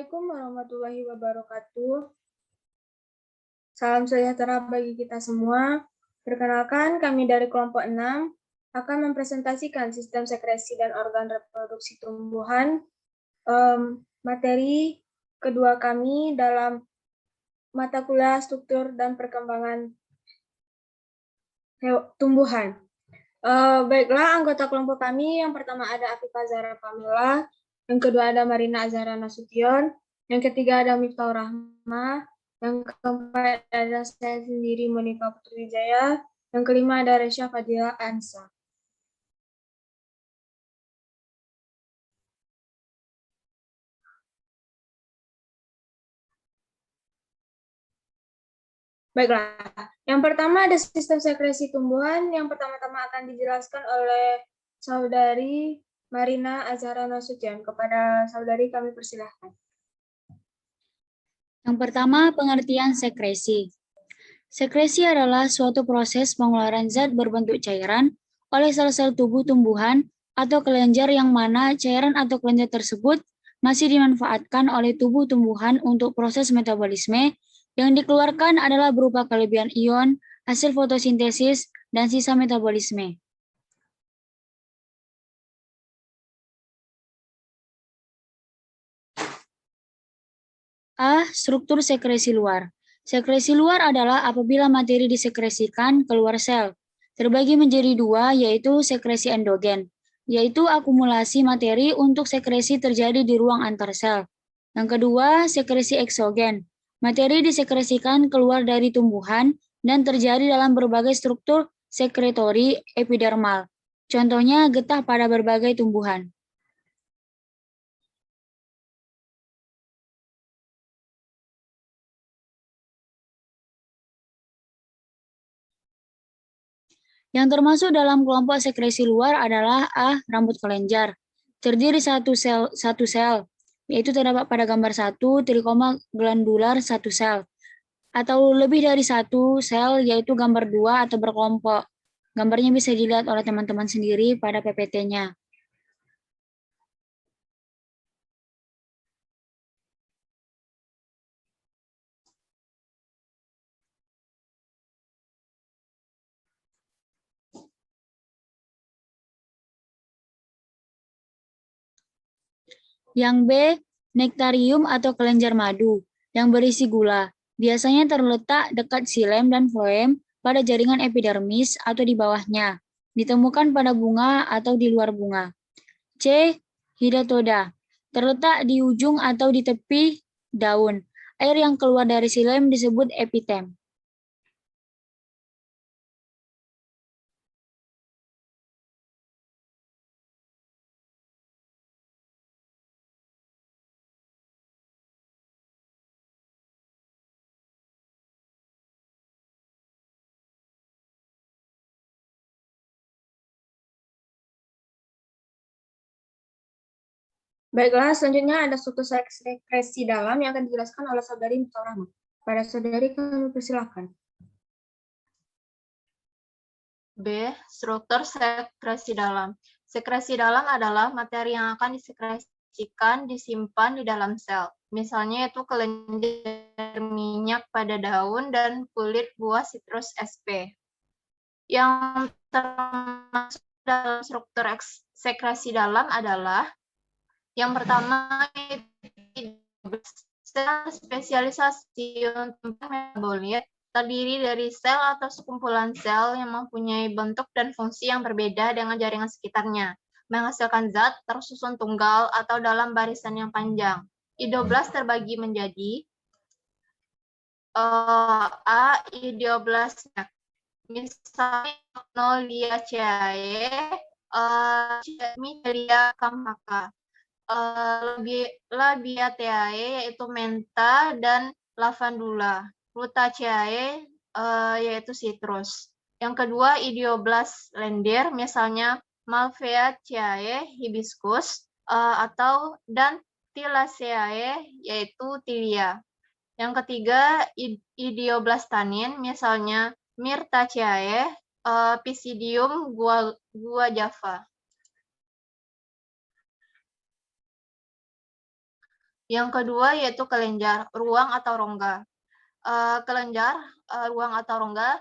Assalamualaikum warahmatullahi wabarakatuh. Salam sejahtera bagi kita semua. Perkenalkan, kami dari kelompok 6 akan mempresentasikan sistem sekresi dan organ reproduksi tumbuhan. Materi kedua kami dalam mata kuliah struktur dan perkembangan tumbuhan. Baiklah, anggota kelompok kami yang pertama ada Afifah Zahra Pamela, yang kedua ada Marina Azhara Nasution, yang ketiga ada Miftahur Rahmah, yang keempat ada saya sendiri Monika Putri Wijaya, yang kelima ada Resya Fadila Ansa. Baiklah, yang pertama ada sistem sekresi tumbuhan, yang pertama-tama akan dijelaskan oleh Saudari Marina Azhara Nasution. Kepada saudari kami persilahkan. Yang pertama, pengertian sekresi. Sekresi adalah suatu proses pengeluaran zat berbentuk cairan oleh sel-sel tubuh tumbuhan atau kelenjar yang mana cairan atau kelenjar tersebut masih dimanfaatkan oleh tubuh tumbuhan untuk proses metabolisme. Yang dikeluarkan adalah berupa kelebihan ion, hasil fotosintesis, dan sisa metabolisme. A. Struktur sekresi luar. Sekresi luar adalah apabila materi disekresikan keluar sel. Terbagi menjadi dua, yaitu sekresi endogen, yaitu akumulasi materi untuk sekresi terjadi di ruang antar sel. Yang kedua, sekresi eksogen. Materi disekresikan keluar dari tumbuhan dan terjadi dalam berbagai struktur sekretori epidermal. Contohnya getah pada berbagai tumbuhan. Yang termasuk dalam kelompok sekresi luar adalah A. Rambut kelenjar. Terdiri satu sel, yaitu terdapat pada gambar 1, trikoma glandular satu sel. Atau lebih dari satu sel, yaitu gambar 2 atau berkelompok. Gambarnya bisa dilihat oleh teman-teman sendiri pada PPT-nya. Yang B, nektarium atau kelenjar madu, yang berisi gula. Biasanya terletak dekat xilem dan floem pada jaringan epidermis atau di bawahnya. Ditemukan pada bunga atau di luar bunga. C, hidatoda, terletak di ujung atau di tepi daun. Air yang keluar dari xilem disebut epitem. Baiklah, selanjutnya ada struktur sekresi dalam yang akan dijelaskan oleh saudari Miftahur Rahmah. Pada saudari kami persilahkan. B. Struktur sekresi dalam. Sekresi dalam adalah materi yang akan disekresikan, disimpan di dalam sel. Misalnya itu kelenjar minyak pada daun dan kulit buah sitrus SP. Yang termasuk dalam struktur sekresi dalam adalah yang pertama sel spesialisasi untuk metabolit, terdiri dari sel atau sekumpulan sel yang mempunyai bentuk dan fungsi yang berbeda dengan jaringan sekitarnya, menghasilkan zat tersusun tunggal atau dalam barisan yang panjang. Ideoblas terbagi menjadi A. Ideoblasnya, misalnya Noliaceae, Michelia campaka, Labiataceae yaitu menta dan lavandula, Rutaceae yaitu citrus. Yang kedua Ideoblas lendir, misalnya Malvaceae hibiscus dan Tilaceae yaitu tilia. Yang ketiga Ideoblas misalnya Myrtaceae, Pisidium guajava. Yang kedua yaitu kelenjar, ruang atau rongga. Kelenjar, ruang atau rongga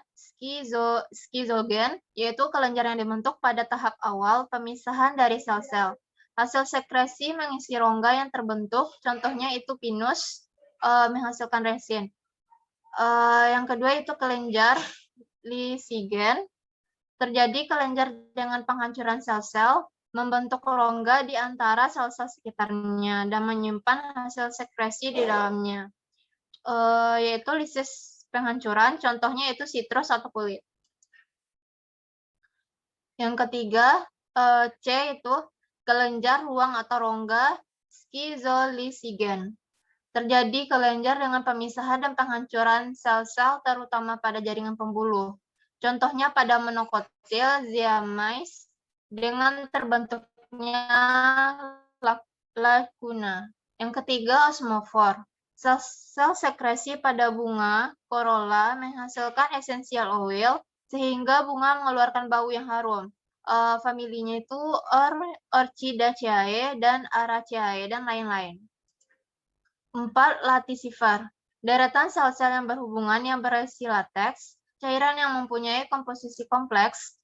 skizogen, yaitu kelenjar yang dibentuk pada tahap awal pemisahan dari sel-sel. Hasil sekresi mengisi rongga yang terbentuk, contohnya itu pinus, menghasilkan resin. Yang kedua itu kelenjar lisigen, terjadi kelenjar dengan penghancuran sel-sel, membentuk rongga di antara sel-sel sekitarnya, dan menyimpan hasil sekresi di dalamnya. Yaitu lisis penghancuran, contohnya itu sitrus atau kulit. Yang ketiga, C itu kelenjar ruang atau rongga skizolisigen. Terjadi kelenjar dengan pemisahan dan penghancuran sel-sel terutama pada jaringan pembuluh. Contohnya pada monokotil ziamais dengan terbentuknya lacuna. Yang ketiga, osmofor. Sel sekresi pada bunga corolla menghasilkan essential oil sehingga bunga mengeluarkan bau yang harum. Familinya itu Orchidaceae dan Araceae dan lain-lain. 4. Latisifar. Deretan sel-sel yang berhubungan yang berisi lateks, cairan yang mempunyai komposisi kompleks,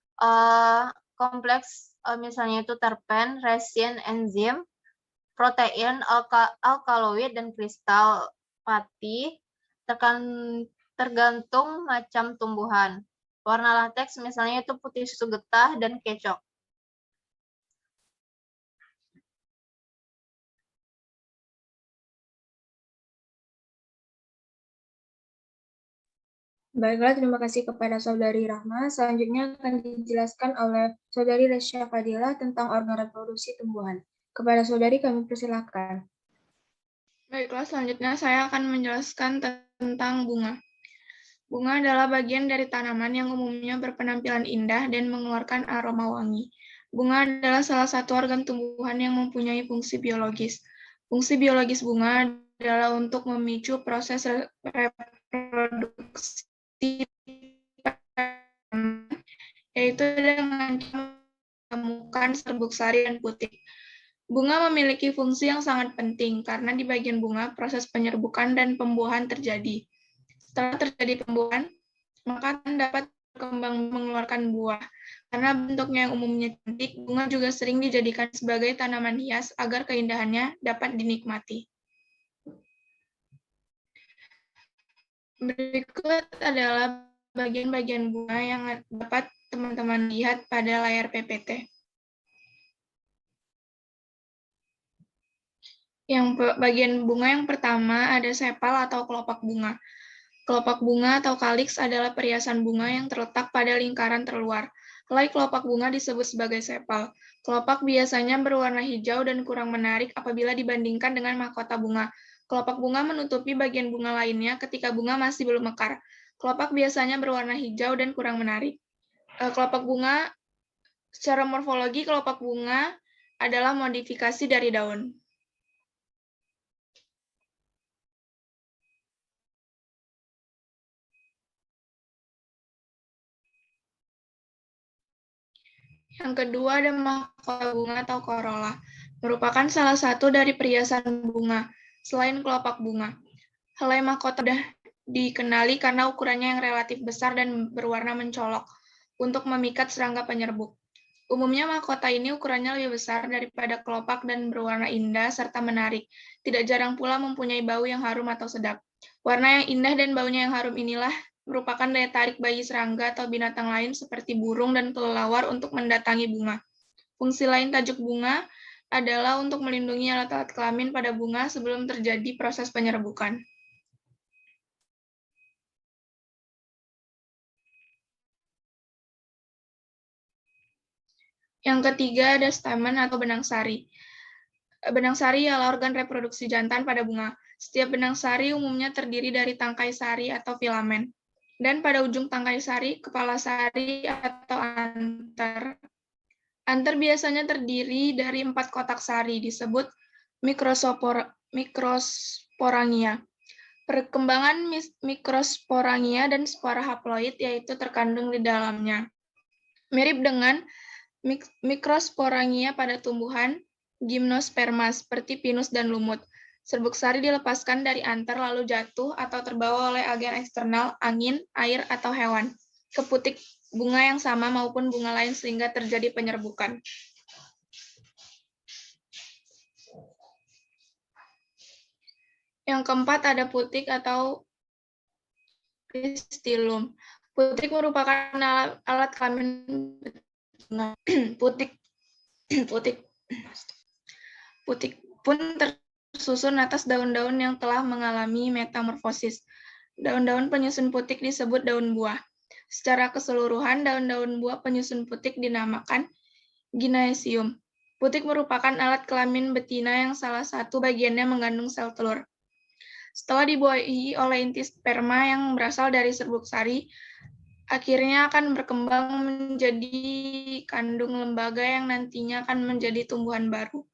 misalnya itu terpen, resin, enzim, protein, alkaloid, dan kristal pati, tergantung macam tumbuhan. Warna lateks misalnya itu putih susu getah dan kecok. Baiklah, terima kasih kepada Saudari Rahma. Selanjutnya akan dijelaskan oleh Saudari Lesya Fadilah tentang organ reproduksi tumbuhan. Kepada Saudari kami persilakan. Baiklah, selanjutnya saya akan menjelaskan tentang bunga. Bunga adalah bagian dari tanaman yang umumnya berpenampilan indah dan mengeluarkan aroma wangi. Bunga adalah salah satu organ tumbuhan yang mempunyai fungsi biologis. Fungsi biologis bunga adalah untuk memicu proses reproduksi, yaitu dengan menemukan serbuk sari dan putik. Bunga memiliki fungsi yang sangat penting karena di bagian bunga proses penyerbukan dan pembuahan terjadi. Setelah terjadi pembuahan, maka dapat berkembang mengeluarkan buah. Karena bentuknya yang umumnya cantik, bunga juga sering dijadikan sebagai tanaman hias agar keindahannya dapat dinikmati. Berikut adalah bagian-bagian bunga yang dapat teman-teman lihat pada layar PPT. Yang bagian bunga yang pertama ada sepal atau kelopak bunga. Kelopak bunga atau kaliks adalah periasan bunga yang terletak pada lingkaran terluar. Helai kelopak bunga disebut sebagai sepal. Kelopak biasanya berwarna hijau dan kurang menarik apabila dibandingkan dengan mahkota bunga. Kelopak bunga menutupi bagian bunga lainnya ketika bunga masih belum mekar. Kelopak biasanya berwarna hijau dan kurang menarik. Kelopak bunga, secara morfologi kelopak bunga adalah modifikasi dari daun. Yang kedua ada mahkota bunga atau corolla, merupakan salah satu dari periasan bunga, selain kelopak bunga. Helai mahkota sudah dikenali karena ukurannya yang relatif besar dan berwarna mencolok untuk memikat serangga penyerbuk. Umumnya mahkota ini ukurannya lebih besar daripada kelopak dan berwarna indah serta menarik. Tidak jarang pula mempunyai bau yang harum atau sedap. Warna yang indah dan baunya yang harum inilah merupakan daya tarik bagi serangga atau binatang lain seperti burung dan kelelawar untuk mendatangi bunga. Fungsi lain tajuk bunga adalah untuk melindungi alat-alat kelamin pada bunga sebelum terjadi proses penyerbukan. Yang ketiga ada stamen atau benang sari. Benang sari ialah organ reproduksi jantan pada bunga. Setiap benang sari umumnya terdiri dari tangkai sari atau filamen. Dan pada ujung tangkai sari, kepala sari atau anter. Anter biasanya terdiri dari 4 kotak sari, disebut mikrosporangia. Perkembangan mikrosporangia dan spora haploid yaitu terkandung di dalamnya. Mirip dengan mikrosporangia pada tumbuhan gimnosperma seperti pinus dan lumut. Serbuk sari dilepaskan dari antar lalu jatuh atau terbawa oleh agen eksternal, angin, air, atau hewan, ke putik bunga yang sama maupun bunga lain sehingga terjadi penyerbukan. Yang keempat ada putik atau pistilum. Putik merupakan alat kelamin betina. Putik pun tersusun atas daun-daun yang telah mengalami metamorfosis. Daun-daun penyusun putik disebut daun buah. Secara keseluruhan, daun-daun buah penyusun putik dinamakan gynoecium. Putik merupakan alat kelamin betina yang salah satu bagiannya mengandung sel telur. Setelah dibuahi oleh inti sperma yang berasal dari serbuk sari, akhirnya akan berkembang menjadi kandung lembaga yang nantinya akan menjadi tumbuhan baru.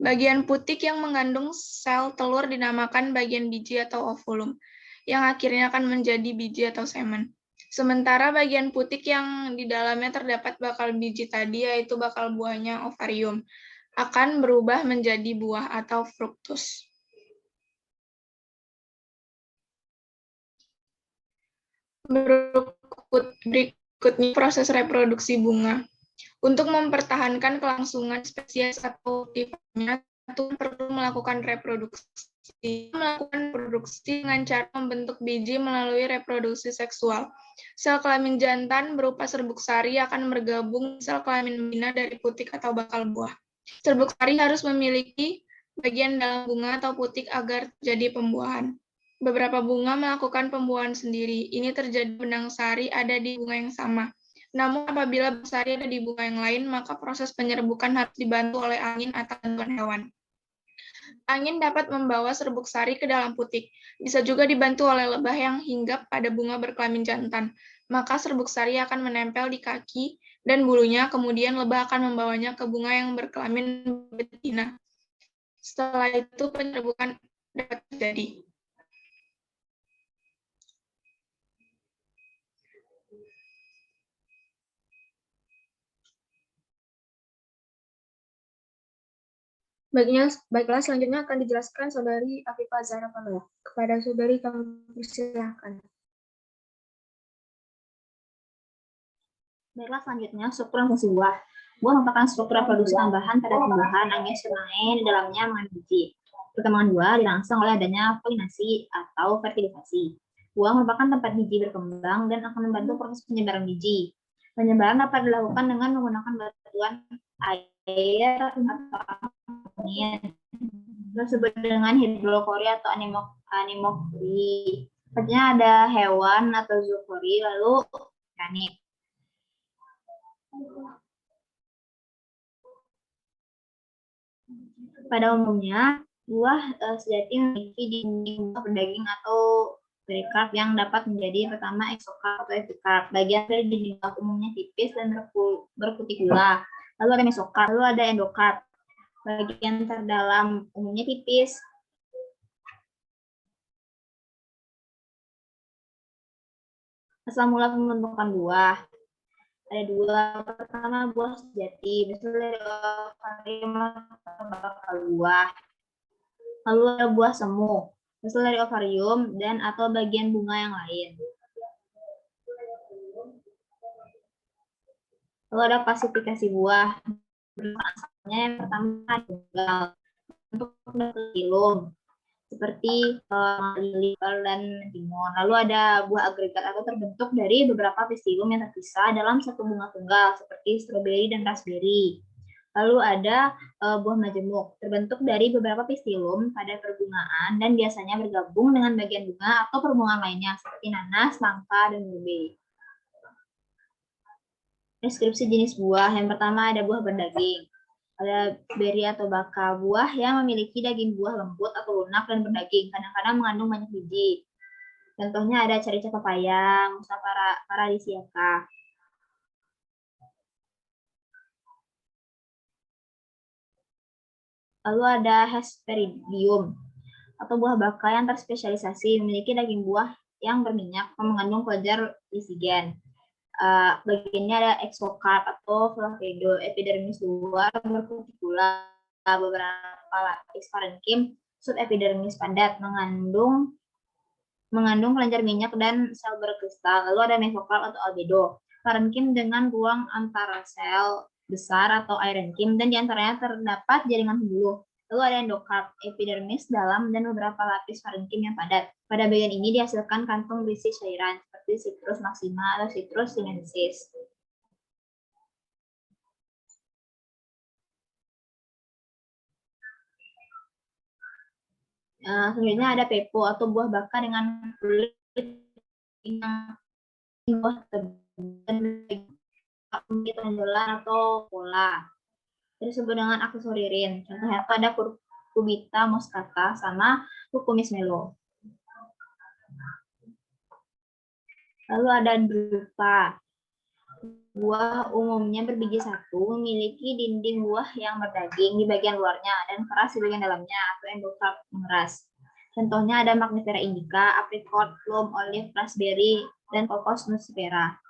Bagian putik yang mengandung sel telur dinamakan bagian biji atau ovulum, yang akhirnya akan menjadi biji atau semen. Sementara bagian putik yang di dalamnya terdapat bakal biji tadi, yaitu bakal buahnya ovarium, akan berubah menjadi buah atau fruktus. Berikutnya proses reproduksi bunga. Untuk mempertahankan kelangsungan spesies atau tipenya, perlu melakukan reproduksi. Melakukan reproduksi dengan cara membentuk biji melalui reproduksi seksual. Sel kelamin jantan berupa serbuk sari akan bergabung sel kelamin betina dari putik atau bakal buah. Serbuk sari harus memiliki bagian dalam bunga atau putik agar terjadi pembuahan. Beberapa bunga melakukan pembuahan sendiri. Ini terjadi benang sari ada di bunga yang sama. Namun apabila sari ada di bunga yang lain, maka proses penyerbukan harus dibantu oleh angin atau bantuan hewan. Angin dapat membawa serbuk sari ke dalam putik. Bisa juga dibantu oleh lebah yang hinggap pada bunga berkelamin jantan. Maka serbuk sari akan menempel di kaki dan bulunya, kemudian lebah akan membawanya ke bunga yang berkelamin betina. Setelah itu penyerbukan dapat terjadi. Baiklah, selanjutnya akan dijelaskan Saudari Afifah Zahra Pamela. Kepada Saudari kami persilahkan. Baiklah, selanjutnya struktur dan fungsi buah. Buah merupakan struktur reproduksi tambahan pada tumbuhan yang di dalamnya mengandung biji. Perkembangan buah dirangsang oleh adanya polinasi atau fertilisasi. Buah merupakan tempat biji berkembang dan akan membantu proses penyebaran biji. Penyebaran dapat dilakukan dengan menggunakan bantuan air atau angin. Disebut dengan hidrokori atau anemokori. Selanjutnya ada hewan atau zookori, lalu organik. Pada umumnya, buah sejati memiliki dinding buah berdaging atau perikarp yang dapat menjadi pertama eksokarp atau epikarp. Bagian dari dinding buah umumnya tipis dan berkutikula. Lalu ada mesokarp, lalu ada endokarp. Bagian terdalam umumnya tipis. Asal mula pembentukan buah. Ada dua. Pertama, buah sejati, misalnya dari ovarium atau bakal buah. Lalu ada buah semu, misalnya dari ovarium dan atau bagian bunga yang lain. Lalu ada klasifikasi buah. Asalnya yang pertama tunggal, untuk pistilum, seperti lili dan timun. Lalu ada buah agregat atau terbentuk dari beberapa pistilum yang terpisah dalam satu bunga tunggal, seperti stroberi dan raspberry. Lalu ada buah majemuk, terbentuk dari beberapa pistilum pada perbungaan dan biasanya bergabung dengan bagian bunga atau perbungaan lainnya, seperti nanas, nangka, dan blueberry. Deskripsi jenis buah. Yang pertama ada buah berdaging. Ada beri atau baka, buah yang memiliki daging buah lembut atau lunak dan berdaging, kadang-kadang mengandung banyak biji. Contohnya ada cerica papaya, musa paradisiaca. Lalu ada hesperidium atau buah baka yang terspesialisasi, memiliki daging buah yang berminyak, mengandung kelenjar lisigen. Bagiannya ada exocarp atau flavido, epidermis luar berkutikula, beberapa lapis parenkim, subepidermis padat mengandung kelenjar minyak dan sel berkristal. Lalu ada mesokal atau albedo. Parenkim dengan ruang antara sel besar atau irenkim dan diantaranya terdapat jaringan pembuluh. Lalu ada endokarp, epidermis dalam dan beberapa lapis parenkim yang padat. Pada bagian ini dihasilkan kantong berisi cairan seperti citrus maxima atau citrus sinensis. Selanjutnya ada pepo atau buah baka dengan kulit yang buah tonjolan atau pola. Disebut dengan aksesoririn. Contohnya ada Cucurbita moscata sama Cucumis melo. Lalu ada drupa. Buah umumnya berbiji satu, memiliki dinding buah yang berdaging di bagian luarnya dan keras di bagian dalamnya atau endokarp mengeras. Contohnya ada Magnifera indica, apricot, plum, olive, raspberry, dan Cocos nucifera.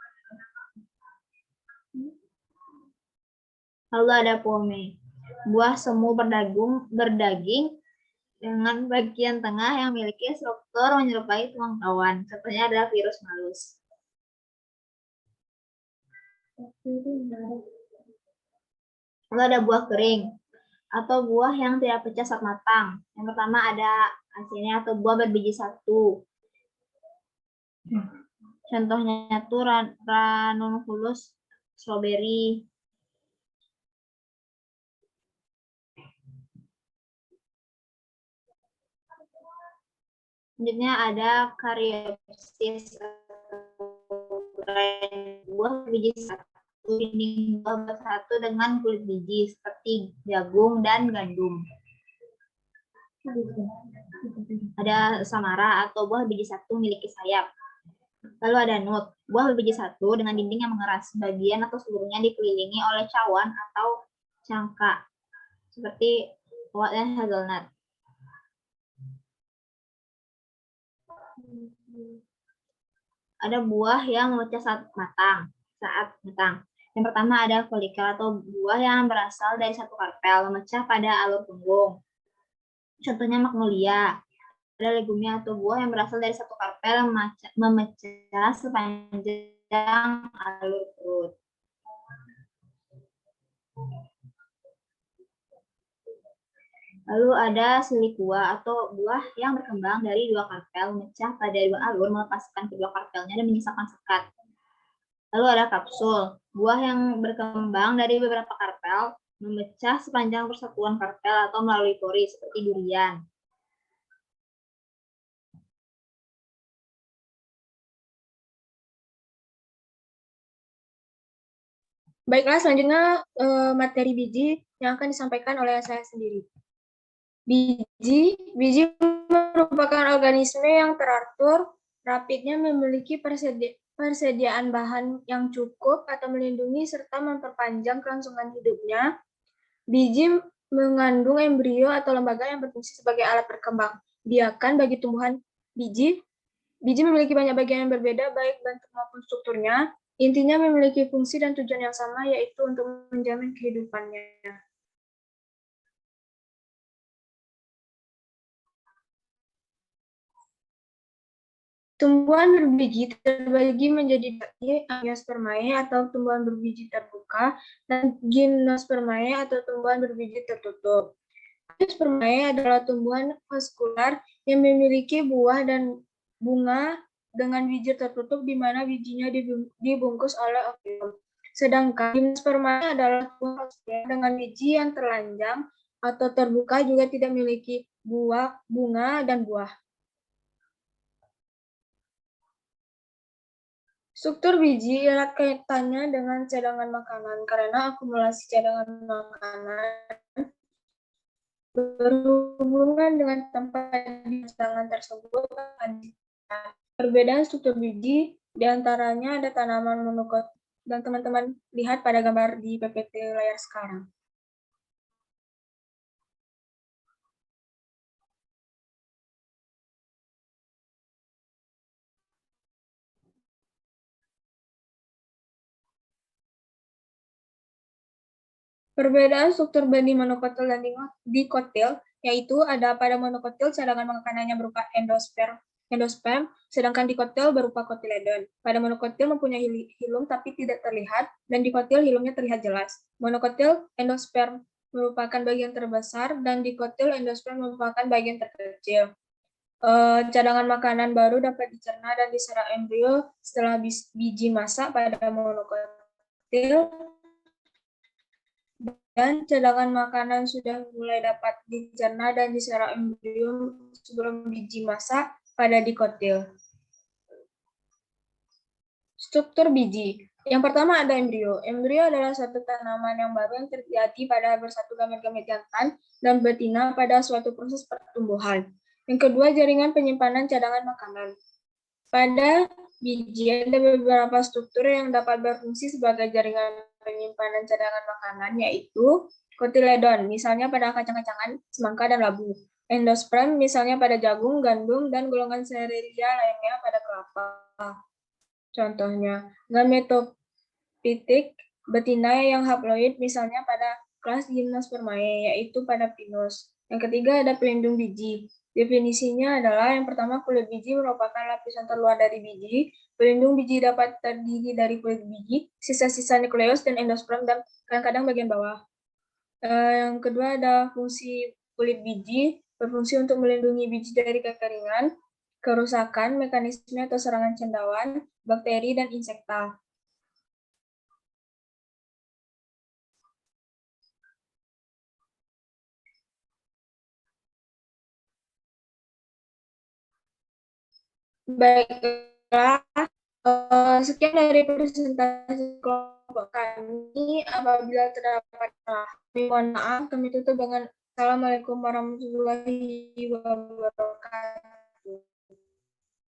Lalu ada pome. Buah semu berdaging dengan bagian tengah yang memiliki struktur menyerupai tulang awan. Contohnya adalah virus malus. Lalu ada buah kering atau buah yang tidak pecah saat matang. Yang pertama ada asinnya atau buah berbiji satu. Contohnya tuh ranunculus, strawberry. Selanjutnya ada Caryopsis, buah biji satu, dinding buah bersatu dengan kulit biji seperti jagung dan gandum. Ada Samara atau buah biji satu memiliki sayap. Lalu ada nut, buah berbiji satu dengan dinding yang mengeras, bagian atau seluruhnya dikelilingi oleh cawan atau cangka seperti walnut dan hazelnut. Ada buah yang memecah saat matang. Yang pertama ada folikel atau buah yang berasal dari satu karpel memecah pada alur punggung. Contohnya magnolia. Ada legumia atau buah yang berasal dari satu karpel memecah sepanjang alur perut. Lalu ada silikua atau buah yang berkembang dari dua karpel memecah pada dua alur melepaskan kedua karpelnya dan menyisakan sekat. Lalu ada kapsul, buah yang berkembang dari beberapa karpel memecah sepanjang persatuan karpel atau melalui pori seperti durian. Baiklah, selanjutnya materi biji yang akan disampaikan oleh saya sendiri. Biji merupakan organisme yang teratur, rapidnya memiliki persediaan bahan yang cukup atau melindungi serta memperpanjang kelangsungan hidupnya. Biji mengandung embrio atau lembaga yang berfungsi sebagai alat berkembang biakan bagi tumbuhan biji. Biji memiliki banyak bagian yang berbeda, baik bentuk maupun strukturnya. Intinya memiliki fungsi dan tujuan yang sama, yaitu untuk menjamin kehidupannya. Tumbuhan berbiji terbagi menjadi Angiospermae atau tumbuhan berbiji terbuka dan Gymnospermae atau tumbuhan berbiji tertutup. Angiospermae adalah tumbuhan vaskular yang memiliki buah dan bunga dengan biji tertutup di mana bijinya dibungkus oleh ovium. Sedangkan Gymnospermae adalah tumbuhan vaskular dengan biji yang telanjang atau terbuka juga tidak memiliki bunga dan buah. Struktur biji erat kaitannya dengan cadangan makanan karena akumulasi cadangan makanan berhubungan dengan tempat di cadangan tersebut. Perbedaan struktur biji diantaranya ada tanaman monokot dan teman-teman lihat pada gambar di PPT layar sekarang. Perbedaan struktur benih monokotil dan dikotil, yaitu ada pada monokotil cadangan makanannya berupa endosperm, sedangkan dikotil berupa kotiledon. Pada monokotil mempunyai hilum tapi tidak terlihat, dan dikotil hilumnya terlihat jelas. Monokotil endosperm merupakan bagian terbesar, dan dikotil endosperm merupakan bagian terkecil. Cadangan makanan baru dapat dicerna dan diserap embrio setelah biji masak pada monokotil, dan cadangan makanan sudah mulai dapat dicerna dan diserap embrio sebelum biji masak pada dikotil. Struktur biji. Yang pertama ada embrio. Embrio adalah satu tanaman yang baru yang terjadi pada bersatu gamet-gamet jantan dan betina pada suatu proses pertumbuhan. Yang kedua, jaringan penyimpanan cadangan makanan. Pada biji ada beberapa struktur yang dapat berfungsi sebagai jaringan penyimpanan cadangan makanan, yaitu kotiledon, misalnya pada kacang-kacangan, semangka, dan labu. Endosperm, misalnya pada jagung, gandum, dan golongan serelia lainnya pada kelapa. Contohnya, gametopitik betina yang haploid, misalnya pada kelas Gymnospermae, yaitu pada pinus. Yang ketiga ada pelindung biji. Definisinya adalah yang pertama, kulit biji merupakan lapisan terluar dari biji. Pelindung biji dapat terdiri dari kulit biji, sisa-sisa nukleus, dan endosperm, dan kadang-kadang bagian bawah. Yang kedua ada fungsi kulit biji, berfungsi untuk melindungi biji dari kekeringan, kerusakan, mekanisme atau serangan cendawan, bakteri, dan insekta. Baiklah, sekian dari presentasi kelompok kami. Apabila terdapat salah, mohon maaf. Kami tutup dengan Assalamualaikum warahmatullahi wabarakatuh.